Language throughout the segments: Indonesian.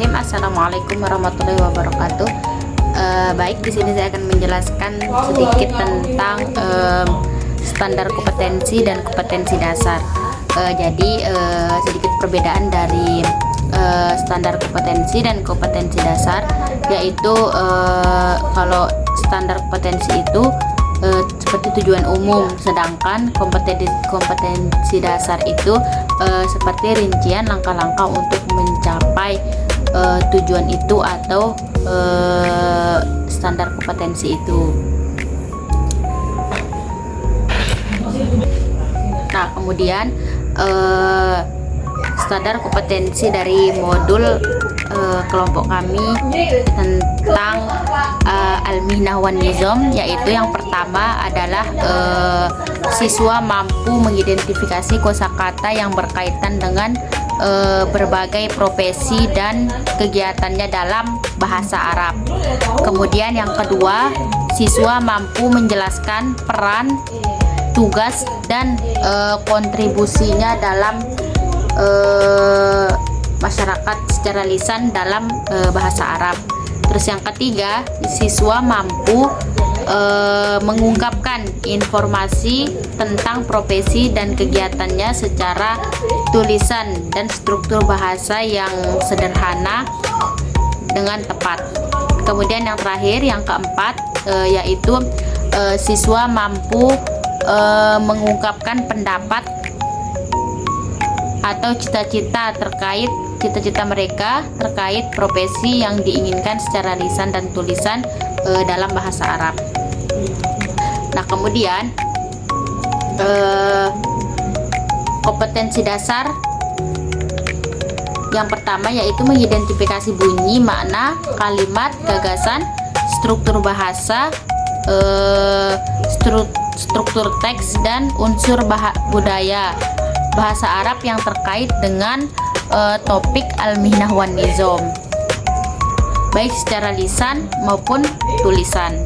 Bismillahirrahmanirrahim. Assalamualaikum warahmatullahi wabarakatuh. Baik, di sini saya akan menjelaskan sedikit tentang standar kompetensi dan kompetensi dasar. Jadi sedikit perbedaan dari standar kompetensi dan kompetensi dasar, yaitu kalau standar kompetensi itu seperti tujuan umum, sedangkan kompetensi dasar itu seperti rincian langkah-langkah untuk mencapai tujuan itu atau standar kompetensi itu. Nah, kemudian standar kompetensi dari modul kelompok kami tentang Al-Mihnah wan Nizam, yaitu yang pertama adalah siswa mampu mengidentifikasi kosakata yang berkaitan dengan berbagai profesi dan kegiatannya dalam bahasa Arab. Kemudian yang kedua, siswa mampu menjelaskan peran, tugas, dan kontribusinya dalam masyarakat secara lisan dalam bahasa Arab. Terus yang ketiga, siswa mampu mengungkapkan informasi tentang profesi dan kegiatannya secara tulisan dan struktur bahasa yang sederhana dengan tepat. Kemudian yang terakhir, yang keempat, yaitu siswa mampu mengungkapkan pendapat atau cita-cita mereka terkait profesi yang diinginkan secara lisan dan tulisan dalam bahasa Arab. Nah, kemudian kompetensi dasar yang pertama yaitu mengidentifikasi bunyi, makna, kalimat, gagasan, struktur bahasa, struktur teks, dan unsur budaya bahasa Arab yang terkait dengan topik Al-Mihnah wan Nizam, baik secara lisan maupun tulisan.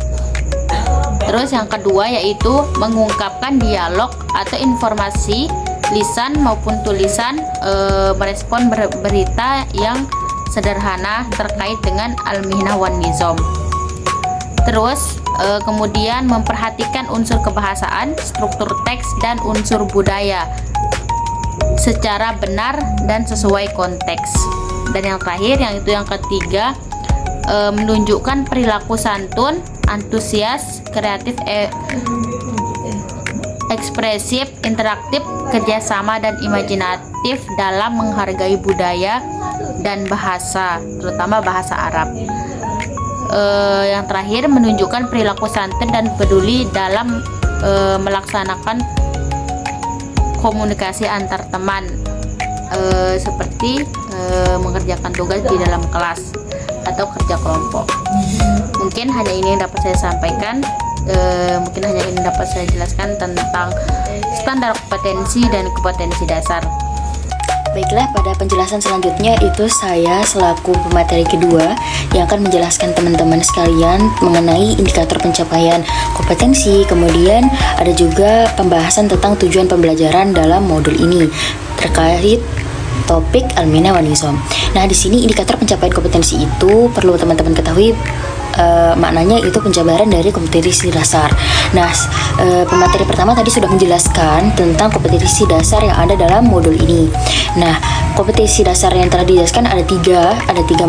Terus yang kedua yaitu mengungkapkan dialog atau informasi lisan maupun tulisan, merespon berita yang sederhana terkait dengan Al-Mihnah wan Nizam. Terus kemudian memperhatikan unsur kebahasaan, struktur teks, dan unsur budaya secara benar dan sesuai konteks. Dan yang terakhir, yang ketiga, menunjukkan perilaku santun, antusias, kreatif, ekspresif, interaktif, kerjasama, dan imajinatif dalam menghargai budaya dan bahasa, terutama bahasa Arab. Yang terakhir, menunjukkan perilaku santun dan peduli dalam melaksanakan komunikasi antar teman, seperti mengerjakan tugas di dalam kelas atau kerja kelompok. Mungkin hanya ini yang dapat saya sampaikan, mungkin hanya ini dapat saya jelaskan tentang standar kompetensi dan kompetensi dasar. Baiklah, pada penjelasan selanjutnya itu saya selaku pemateri kedua yang akan menjelaskan teman-teman sekalian mengenai indikator pencapaian kompetensi. Kemudian ada juga pembahasan tentang tujuan pembelajaran dalam modul ini terkait topik Al-Mihnah wan Nizam. Nah, di sini indikator pencapaian kompetensi itu perlu teman-teman ketahui maknanya itu penjabaran dari kompetensi dasar. Nah, pemateri pertama tadi sudah menjelaskan tentang kompetensi dasar yang ada dalam modul ini. Nah, kompetensi dasar yang telah dijelaskan ada tiga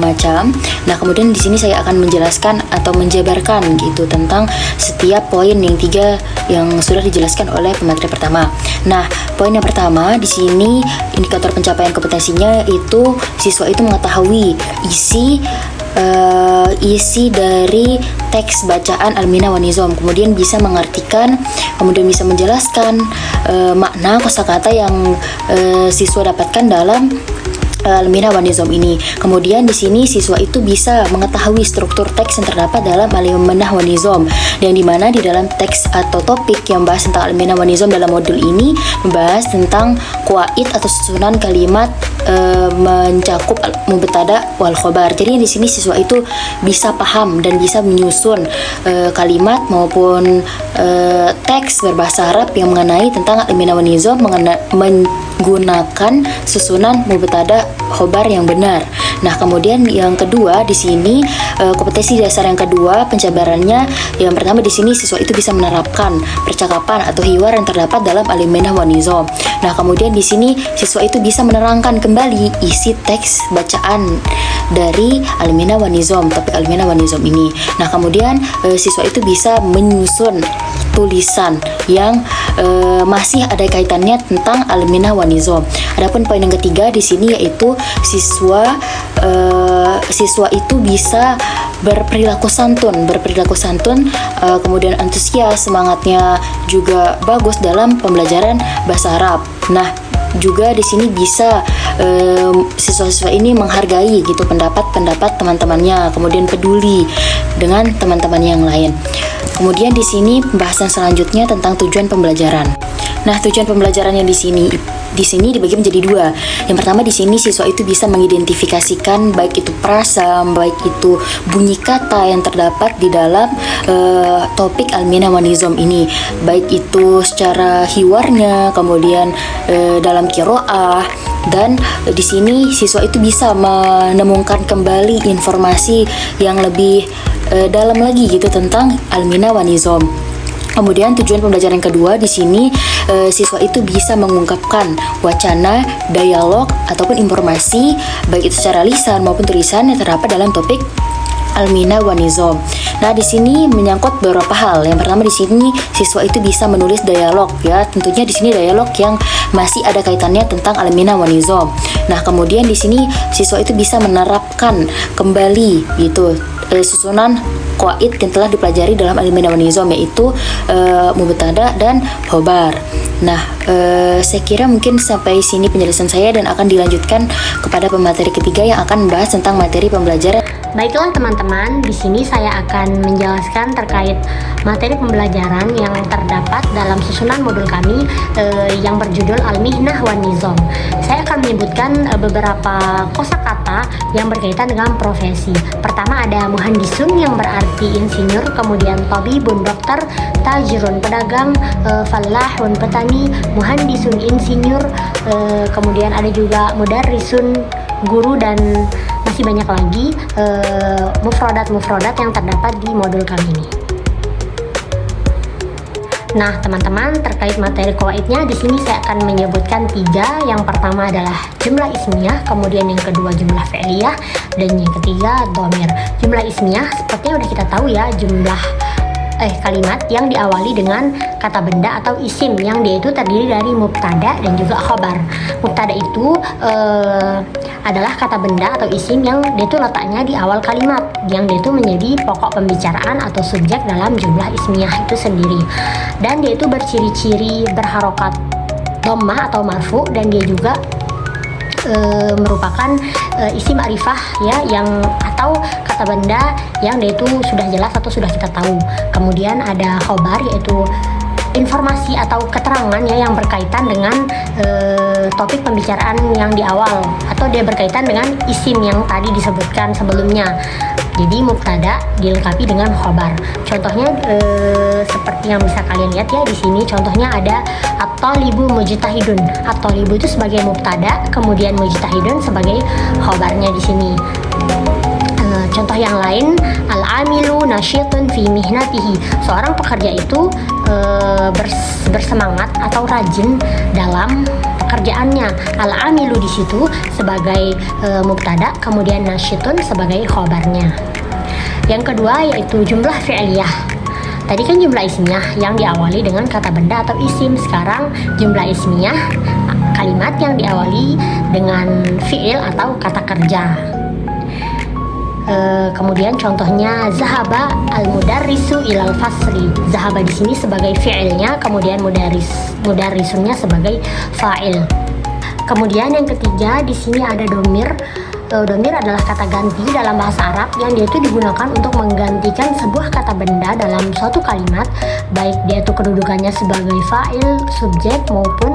macam. Nah, kemudian di sini saya akan menjelaskan atau menjabarkan gitu tentang setiap poin yang tiga yang sudah dijelaskan oleh pemateri pertama. Nah, poin yang pertama di sini indikator pencapaian kompetensinya itu siswa itu mengetahui isi dari teks bacaan Al-Mihnah wan Nizam, kemudian bisa mengartikan, kemudian bisa menjelaskan makna kosakata yang siswa dapatkan dalam Al-Mihnah wan Nizam ini. Kemudian di sini siswa itu bisa mengetahui struktur teks yang terdapat dalam Al-Mihnah wan Nizam, yang dimana di dalam teks atau topik yang membahas tentang Al-Mihnah wan Nizam dalam modul ini membahas tentang qawaid atau susunan kalimat mencakup mubtada wal khobar. Jadi di sini siswa itu bisa paham dan bisa menyusun kalimat maupun teks berbahasa Arab yang mengenai tentang Al-Mihnah wan Nizam, gunakan susunan mubtada khobar yang benar. Nah, kemudian yang kedua di sini kompetensi dasar yang kedua penjabarannya, yang pertama di sini siswa itu bisa menerapkan percakapan atau hiwar yang terdapat dalam Al-Minah wan Nizam. Nah, kemudian di sini siswa itu bisa menerangkan kembali isi teks bacaan dari Al-Minah wan Nizam, topik Al-Minah wan Nizam ini. Nah, kemudian siswa itu bisa menyusun tulisan yang masih ada kaitannya tentang Al-Minah wan Nizam. Adapun poin yang ketiga di sini yaitu siswa itu bisa berperilaku santun, kemudian antusias, semangatnya juga bagus dalam pembelajaran bahasa Arab. Nah, juga di sini bisa siswa-siswa ini menghargai gitu pendapat teman-temannya, kemudian peduli dengan teman-teman yang lain. Kemudian di sini pembahasan selanjutnya tentang tujuan pembelajaran. Nah, tujuan pembelajarannya di sini dibagi menjadi dua. Yang pertama di sini siswa itu bisa mengidentifikasikan baik itu prasam, baik itu bunyi kata yang terdapat di dalam topik Al-Minah wan Nizam ini, baik itu secara hiwarnya, kemudian dalam qiraah, dan di sini siswa itu bisa menemukan kembali informasi yang lebih dalam lagi gitu tentang Al-Minah wan Nizam. Kemudian tujuan pembelajaran kedua di sini siswa itu bisa mengungkapkan wacana, dialog ataupun informasi baik itu secara lisan maupun tulisan yang terdapat dalam topik Al-Minah wan Nizam. Nah, di sini menyangkut beberapa hal. Yang pertama di sini siswa itu bisa menulis dialog ya. Tentunya di sini dialog yang masih ada kaitannya tentang Al-Minah wan Nizam. Nah, kemudian di sini siswa itu bisa menerapkan kembali gitu susunan qawaid yang telah dipelajari dalam Al-Minah wan Nizam, yaitu mubtada dan khobar. Nah, saya kira mungkin sampai sini penjelasan saya dan akan dilanjutkan kepada pemateri ketiga yang akan membahas tentang materi pembelajaran. Baiklah teman-teman, di sini saya akan menjelaskan terkait materi pembelajaran yang terdapat dalam susunan modul kami yang berjudul Al-Minah wan Nizam. Saya akan menyebutkan beberapa kosakata yang berkaitan dengan profesi. Pertama ada muhandisun yang berarti insinyur, kemudian tabibun dokter, tajirun pedagang, falahun petani, muhandisun insinyur, kemudian ada juga mudarrisun guru, dan masih banyak lagi mufradat yang terdapat di modul kami ini. Nah, teman-teman, terkait materi qawaidnya di sini saya akan menyebutkan 3. Yang pertama adalah jumlah ismiyah, kemudian yang kedua jumlah fi'liyah, dan yang ketiga dhamir. Jumlah ismiyah seperti yang udah kita tahu ya, jumlah kalimat yang diawali dengan kata benda atau isim yang dia itu terdiri dari mubtada dan juga khobar. Mubtada itu adalah kata benda atau isim yang dia itu letaknya di awal kalimat, yang dia itu menjadi pokok pembicaraan atau subjek dalam jumlah ismiyah itu sendiri. Dan dia itu berciri-ciri berharokat dhammah atau marfu, dan dia juga merupakan isim ma'rifah ya, yang atau kata benda yang dia itu sudah jelas atau sudah kita tahu. Kemudian ada khobar, yaitu informasi atau keterangan ya yang berkaitan dengan topik pembicaraan yang di awal, atau dia berkaitan dengan isim yang tadi disebutkan sebelumnya. Jadi mubtada dilengkapi dengan khobar. Contohnya seperti yang bisa kalian lihat ya di sini. Contohnya ada at-talibu mujtahidun. At-talibu itu sebagai mubtada, kemudian mujtahidun sebagai khobarnya di sini. Contoh yang lain, al-amilu nasyitun fi mihnatihi. Seorang pekerja itu bersemangat atau rajin dalam pekerjaannya. Al-amilu di situ sebagai mubtada, kemudian nasyitun sebagai khobarnya. Yang kedua yaitu jumlah fi'liyah. Tadi kan jumlah ismiyah yang diawali dengan kata benda atau isim. Sekarang jumlah ismiyah, kalimat yang diawali dengan fi'il atau kata kerja. Kemudian contohnya zahaba al-mudarrisu ilal fasli. Zahaba di sini sebagai fi'ilnya, kemudian mudarrisunnya sebagai fa'il. Kemudian yang ketiga di sini ada domir. Domir adalah kata ganti dalam bahasa Arab yang dia itu digunakan untuk menggantikan sebuah kata benda dalam suatu kalimat, baik dia itu kedudukannya sebagai fa'il, subjek, maupun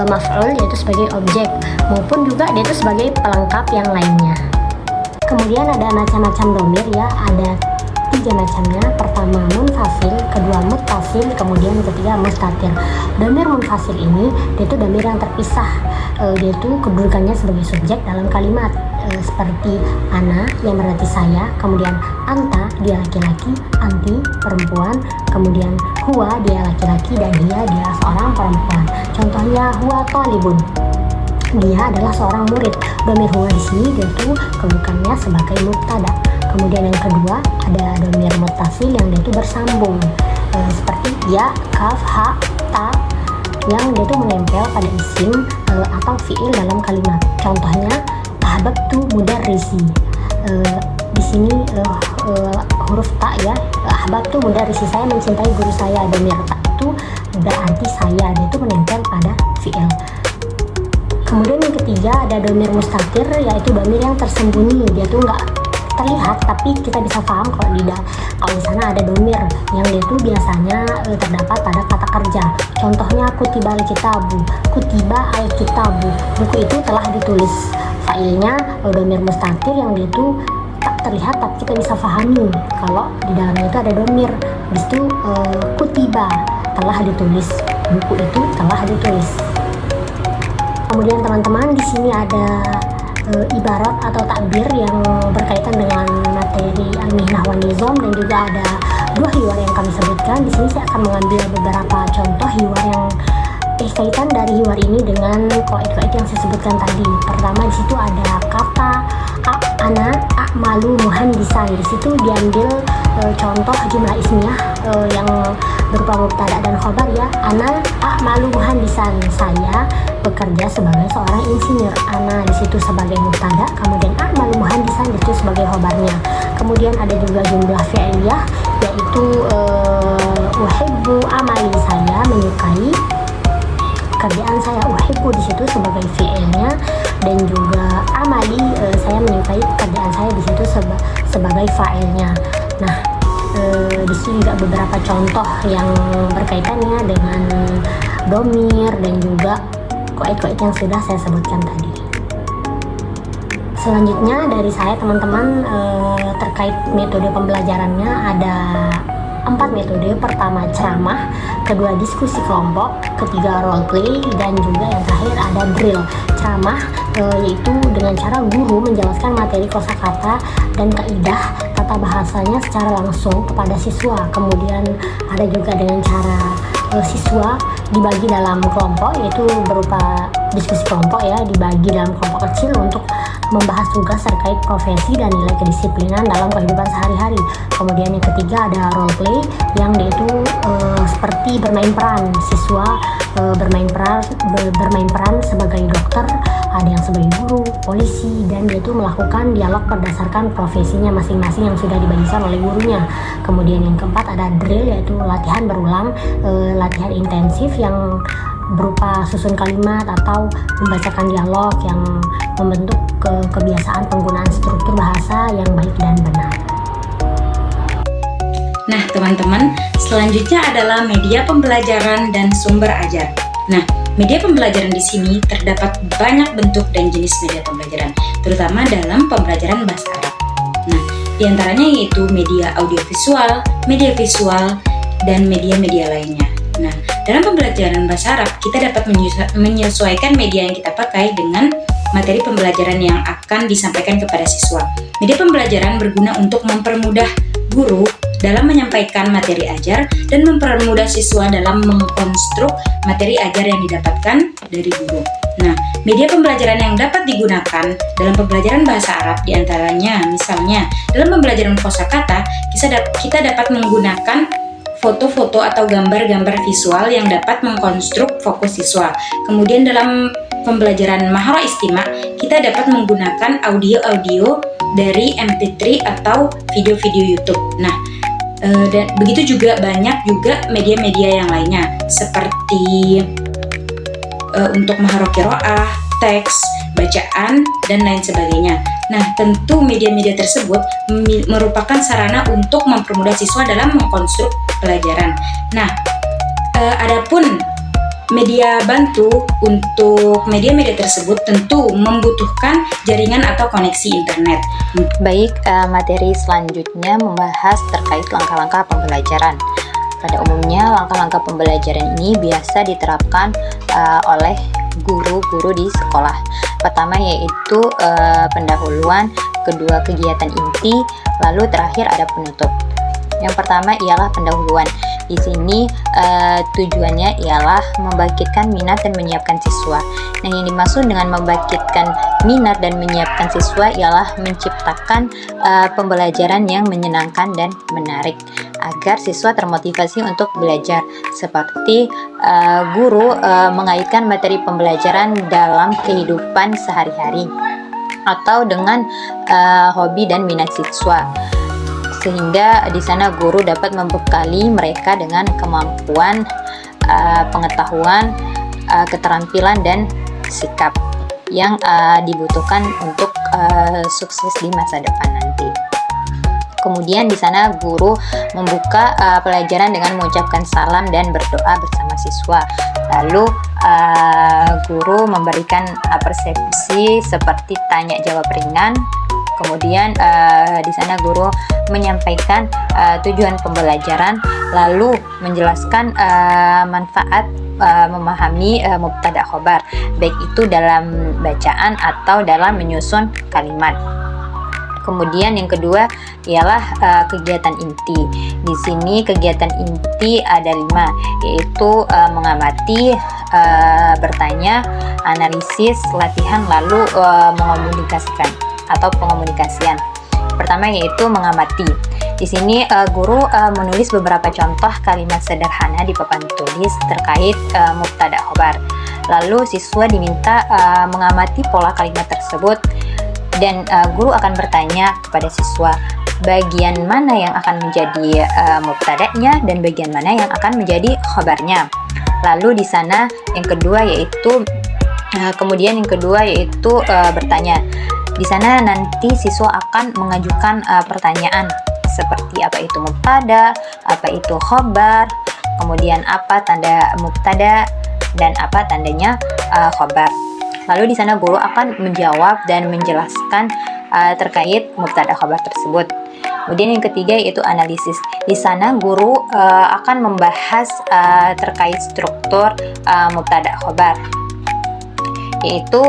maf'ul yaitu sebagai objek, maupun juga dia itu sebagai pelengkap yang lainnya. Kemudian ada macam-macam domir ya, ada 3 macamnya. Pertama munfasil, kedua muttasil, kemudian ketiga mustatir. Dhamir munfasil ini dia itu dhamir yang terpisah. Dia itu kedudukannya sebagai subjek dalam kalimat, seperti ana yang berarti saya, kemudian anta dia laki-laki, anti perempuan, kemudian huwa dia laki-laki, dan dia seorang perempuan. Contohnya huwa thalibun, dia adalah seorang murid. Dhamir huwa di sini dia itu kedudukannya sebagai mubtada. Kemudian yang kedua ada dhamir muttasil yang dia itu bersambung, seperti ya, kaf, ha, ta, yang dia itu menempel pada isim atau fiil dalam kalimat. Contohnya ahbabtu mudarrisi. Di sini huruf ta ya, ahbabtu mudarrisi, saya mencintai guru saya. Dhamir ta itu berarti saya, dia itu menempel pada fiil. Kemudian yang ketiga ada dhamir mustatir, yaitu dhamir yang tersembunyi. Dia tuh nggak terlihat tapi kita bisa paham kalau di sana ada dhamir yang dia tuh biasanya terdapat pada kata kerja. Contohnya kutiba al-kitabu, kutiba al-kitabu, buku itu telah ditulis. Failnya dhamir mustatir yang dia tuh tak terlihat tapi kita bisa pahami kalau di dalamnya itu ada dhamir. Di situ kutiba telah ditulis, buku itu telah ditulis. Kemudian teman-teman di sini ada ibarat atau takbir yang berkaitan dengan materi al-mihnah wan nizam, dan juga ada 2 hiwar yang kami sebutkan. Di sini saya akan mengambil beberapa contoh hiwar yang kaitan dari hiwar ini dengan qaid-qaid yang saya sebutkan tadi. Pertama di situ ada kata ana a'malu muhandisan. Di situ diambil contoh jumlah ismiyah yang berupa mubtada dan khobar ya. Ana a'malu muhandisan, saya bekerja sebagai seorang insinyur. Ana di situ sebagai mubtada, kemudian a'malu muhandisan di situ sebagai khobarnya. Kemudian ada juga jumlah fi'liyah, yaitu uhibbu amali, saya menyukai pekerjaan saya. Uhibbu di situ sebagai fi'ilnya, dan juga amali, saya menyukai pekerjaan saya di situ sebagai fa'ilnya. Nah, di sini juga beberapa contoh yang berkaitannya dengan dhamir dan juga qaid-qaid yang sudah saya sebutkan tadi. Selanjutnya dari saya teman-teman, terkait metode pembelajarannya ada 4 metode. Pertama ceramah, kedua diskusi kelompok, ketiga role play, dan juga yang terakhir ada drill. Ceramah yaitu dengan cara guru menjelaskan materi kosakata dan kaidah tata bahasanya secara langsung kepada siswa. Kemudian ada juga dengan cara siswa dibagi dalam kelompok, yaitu berupa diskusi kelompok ya, dibagi dalam kelompok kecil untuk membahas tugas terkait profesi dan nilai kedisiplinan dalam kehidupan sehari-hari. Kemudian yang ketiga ada role play yang dia itu seperti bermain peran. Siswa bermain peran sebagai dokter, ada yang sebagai guru, polisi, dan dia itu melakukan dialog berdasarkan profesinya masing-masing yang sudah dibagikan oleh gurunya. Kemudian yang keempat ada drill, yaitu latihan berulang, latihan intensif yang berupa susun kalimat atau membacakan dialog yang membentuk kebiasaan penggunaan struktur bahasa yang baik dan benar. Nah teman-teman, selanjutnya adalah media pembelajaran dan sumber ajar. Nah, media pembelajaran di sini terdapat banyak bentuk dan jenis media pembelajaran, terutama dalam pembelajaran bahasa Arab. Nah, diantaranya yaitu media audiovisual, media visual, dan media-media lainnya. Nah, dalam pembelajaran bahasa Arab, kita dapat menyesuaikan media yang kita pakai dengan materi pembelajaran yang akan disampaikan kepada siswa. Media pembelajaran berguna untuk mempermudah guru dalam menyampaikan materi ajar dan mempermudah siswa dalam mengkonstruk materi ajar yang didapatkan dari guru. Nah, media pembelajaran yang dapat digunakan dalam pembelajaran bahasa Arab diantaranya, misalnya dalam pembelajaran kosakata, kita dapat menggunakan foto-foto atau gambar-gambar visual yang dapat mengkonstruk fokus siswa. Kemudian dalam pembelajaran mahara istima, kita dapat menggunakan audio-audio dari MP3 atau video-video YouTube. Nah, dan begitu juga banyak juga media-media yang lainnya seperti untuk mahara qiraah, teks, bacaan, dan lain sebagainya. Nah, tentu media-media tersebut merupakan sarana untuk mempermudah siswa dalam mengkonstruk pelajaran. Nah, adapun media bantu untuk media-media tersebut tentu membutuhkan jaringan atau koneksi internet. Baik, materi selanjutnya membahas terkait langkah-langkah pembelajaran. Pada umumnya, langkah-langkah pembelajaran ini biasa diterapkan oleh guru-guru di sekolah. Pertama yaitu pendahuluan, kedua kegiatan inti, lalu terakhir ada penutup. Yang pertama ialah pendahuluan. Di sini tujuannya ialah membangkitkan minat dan menyiapkan siswa. Nah, yang dimaksud dengan membangkitkan minat dan menyiapkan siswa ialah menciptakan pembelajaran yang menyenangkan dan menarik agar siswa termotivasi untuk belajar, seperti guru mengaitkan materi pembelajaran dalam kehidupan sehari-hari atau dengan hobi dan minat siswa, sehingga di sana guru dapat membekali mereka dengan kemampuan, pengetahuan, keterampilan dan sikap yang dibutuhkan untuk sukses di masa depan nanti. Kemudian di sana guru membuka pelajaran dengan mengucapkan salam dan berdoa bersama siswa. Lalu guru memberikan persepsi seperti tanya jawab ringan. Kemudian di sana guru menyampaikan tujuan pembelajaran, lalu menjelaskan manfaat memahami mubtada khobar, baik itu dalam bacaan atau dalam menyusun kalimat. Kemudian yang kedua ialah kegiatan inti. Di sini kegiatan inti ada 5, yaitu mengamati, bertanya, analisis, latihan, lalu mengomunikasikan atau pengomunikasian. Pertama yaitu mengamati. Di sini guru menulis beberapa contoh kalimat sederhana di papan tulis terkait mubtada khobar. Lalu siswa diminta mengamati pola kalimat tersebut, dan guru akan bertanya kepada siswa bagian mana yang akan menjadi mubtada'nya dan bagian mana yang akan menjadi khobarnya. Lalu di sana yang kedua yaitu bertanya. Di sana nanti siswa akan mengajukan pertanyaan seperti apa itu mubtada, apa itu khobar, kemudian apa tanda mubtada dan apa tandanya khobar. Lalu di sana guru akan menjawab dan menjelaskan terkait mubtada khobar tersebut. Kemudian yang ketiga yaitu analisis. Di sana guru akan membahas terkait struktur mubtada khobar, yaitu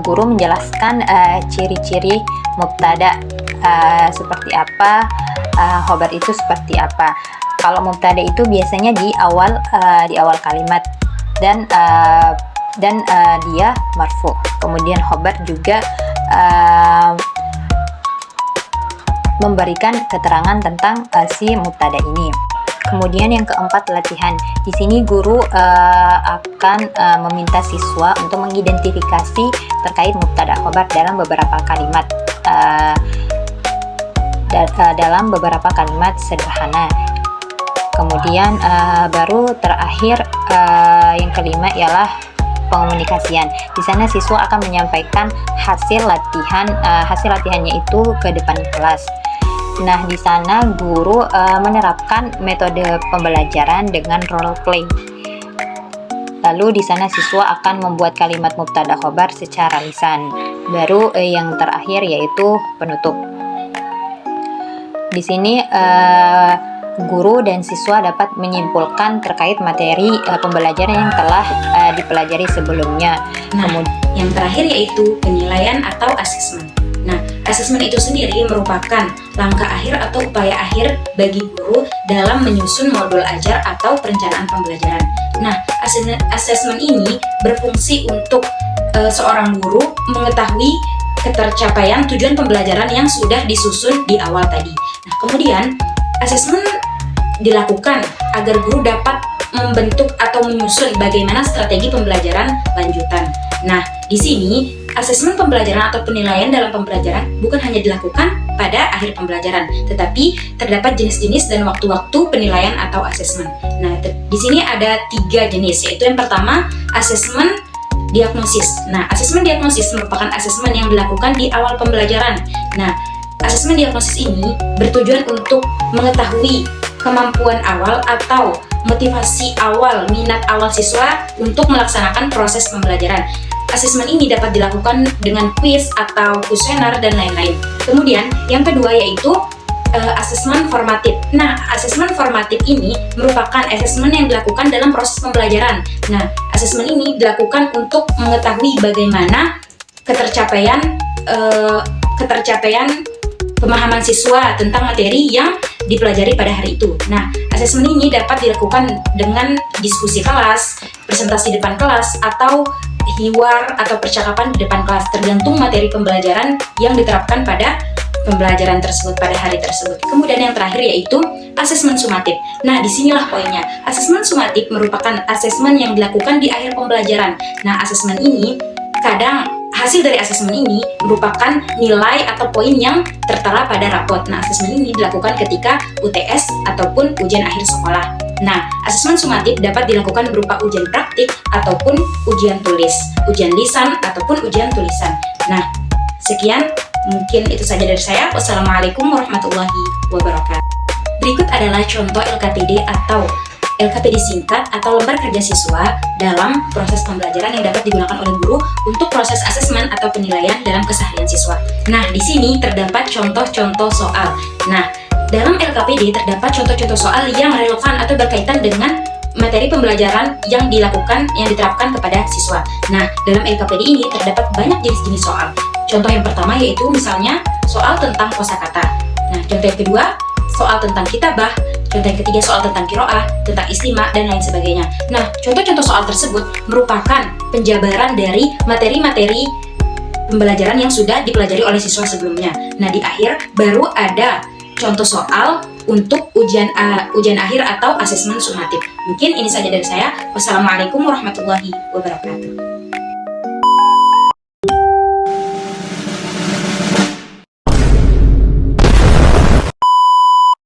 guru menjelaskan ciri-ciri mubtada seperti apa, khobar itu seperti apa. Kalau mubtada itu biasanya di awal kalimat dan dia marfu. Kemudian khobar juga memberikan keterangan tentang si mubtada ini. Kemudian yang keempat latihan. Di sini guru akan meminta siswa untuk mengidentifikasi terkait mubtada khobar dalam beberapa kalimat sederhana. Kemudian baru terakhir yang kelima ialah pengomunikasian. Di sana siswa akan menyampaikan hasil latihannya itu ke depan kelas. Nah, di sana guru menerapkan metode pembelajaran dengan role play. Lalu di sana siswa akan membuat kalimat mubtada khobar secara lisan. Baru yang terakhir yaitu penutup. Di sini guru dan siswa dapat menyimpulkan terkait materi pembelajaran yang telah dipelajari sebelumnya. Nah, yang terakhir yaitu penilaian atau asesmen. Nah, asesmen itu sendiri merupakan langkah akhir atau upaya akhir bagi guru dalam menyusun modul ajar atau perencanaan pembelajaran. Nah, asesmen ini berfungsi untuk seorang guru mengetahui ketercapaian tujuan pembelajaran yang sudah disusun di awal tadi. Nah, kemudian asesmen dilakukan agar guru dapat membentuk atau menyusun bagaimana strategi pembelajaran lanjutan. Nah, di sini asesmen pembelajaran atau penilaian dalam pembelajaran bukan hanya dilakukan pada akhir pembelajaran, tetapi terdapat jenis-jenis dan waktu-waktu penilaian atau asesmen. Nah, di sini ada 3 jenis, yaitu yang pertama asesmen diagnosis. Nah, asesmen diagnosis merupakan asesmen yang dilakukan di awal pembelajaran. Nah, asesmen diagnosis ini bertujuan untuk mengetahui kemampuan awal atau motivasi awal, minat awal siswa untuk melaksanakan proses pembelajaran. Asesmen ini dapat dilakukan dengan kuis atau kuesioner dan lain-lain. Kemudian yang kedua yaitu asesmen formatif. Nah, asesmen formatif ini merupakan asesmen yang dilakukan dalam proses pembelajaran. Nah, asesmen ini dilakukan untuk mengetahui bagaimana ketercapaian pemahaman siswa tentang materi yang dipelajari pada hari itu. Nah, asesmen ini dapat dilakukan dengan diskusi kelas, presentasi depan kelas, atau hiwar atau percakapan di depan kelas, tergantung materi pembelajaran yang diterapkan pada pembelajaran tersebut pada hari tersebut. Kemudian yang terakhir yaitu asesmen sumatif. Nah, disinilah poinnya. Asesmen sumatif merupakan asesmen yang dilakukan di akhir pembelajaran. Nah, asesmen ini hasil dari asesmen ini merupakan nilai atau poin yang tertera pada rapot. Nah, asesmen ini dilakukan ketika UTS ataupun ujian akhir sekolah. Nah, asesmen sumatif dapat dilakukan berupa ujian praktik ataupun ujian tulis, ujian lisan ataupun ujian tulisan. Nah, sekian mungkin itu saja dari saya. Wassalamualaikum warahmatullahi wabarakatuh. Berikut adalah contoh LKTD atau LKPD singkat atau lembar kerja siswa dalam proses pembelajaran yang dapat digunakan oleh guru untuk proses asesmen atau penilaian dalam keseharian siswa. Nah, di sini terdapat contoh-contoh soal. Nah, dalam LKPD terdapat contoh-contoh soal yang relevan atau berkaitan dengan materi pembelajaran yang diterapkan kepada siswa. Nah, dalam LKPD ini terdapat banyak jenis-jenis soal. Contoh yang pertama yaitu misalnya soal tentang kosakata. Nah, contoh yang kedua soal tentang kitabah. Contoh yang ketiga soal tentang qiraah, tentang istima, dan lain sebagainya. Nah, contoh-contoh soal tersebut merupakan penjabaran dari materi-materi pembelajaran yang sudah dipelajari oleh siswa sebelumnya. Nah, di akhir baru ada contoh soal untuk ujian akhir atau asesmen sumatif. Mungkin ini saja dari saya. Wassalamualaikum warahmatullahi wabarakatuh.